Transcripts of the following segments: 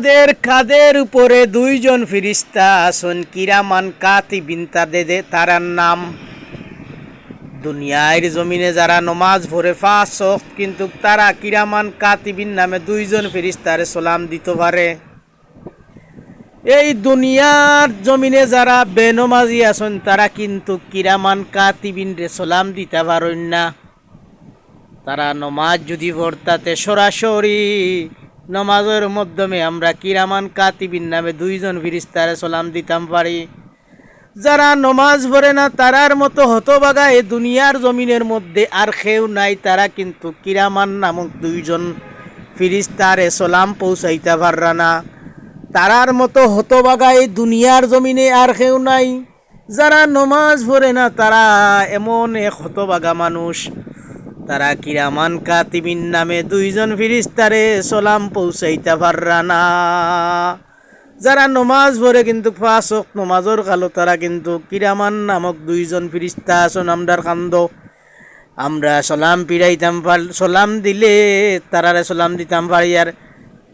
তাদের কাঁধের উপরে দুইজন ফিরিস্তা আছেন কিরামান কাতিবিন, তারার নাম দুনিয়ার জমিনে যারা নমাজ পড়ে 5 ওয়াক্ত, কিন্তু তারা কিরামান কাতিবিন নামে দুইজন ফিরিস্তারে সালাম দিতে পারে। এই দুনিয়ার জমিনে যারা বেনমাজি আছেন তারা কিন্তু কিরামান কাতিবিন রে সালাম দিতে পারেন না। তারা নমাজ যদি পড়তাতে সরাসরি নমাজের মাধ্যমে আমরা কিরামান কাতিবিন নামে দুইজন ফিরিস্তারে সালাম দিতাম পারি। যারা নমাজ পড়ে না তারার মতো হতভাগা এই দুনিয়ার জমিনের মধ্যে আর কেউ নাই। তারা কিন্তু কিরামান নামক দুইজন ফিরিস্তারে সালাম পৌঁছাইতে পাররা না। তারার মতো হতভাগা এই দুনিয়ার জমিনে আর কেউ নাই। যারা নমাজ পড়ে না তারা এমন এক হতভাগা মানুষ, তারা কিরামান কাতিবিন নামে দুইজন ফিরিস্তারে সালাম পৌঁছাইতে পাররা না। যারা নমাজ পড়ে কিন্তু 5 ওয়াক্ত নমাজের কালো তারা কিন্তু কিরামান নামক দুইজন ফিরিস্তা আছেন আমরার কান্দ। আমরা সালাম পিড়াইতাম, সালাম দিলে তারারে সালাম দিতাম পারি। আর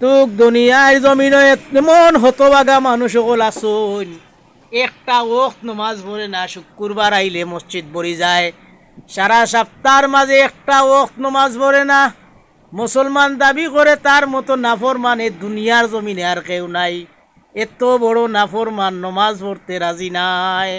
তুক দুনিয়ার জমিনে এমন হতভাগা মানুষ সকল আসুন, একটা ওয়াক্ত নমাজ পড়ে না, শুক্রবার আইলে মসজিদ ভরে যায়, সারা সপ্তাহের মাঝে একটা ওয়াক্ত নমাজ পড়ে না। মুসলমান দাবি করে তার মতো নাফরমান এ দুনিয়ার জমিনে আর কেউ নাই। এত বড় নাফরমান নমাজ পড়তে রাজি নাই।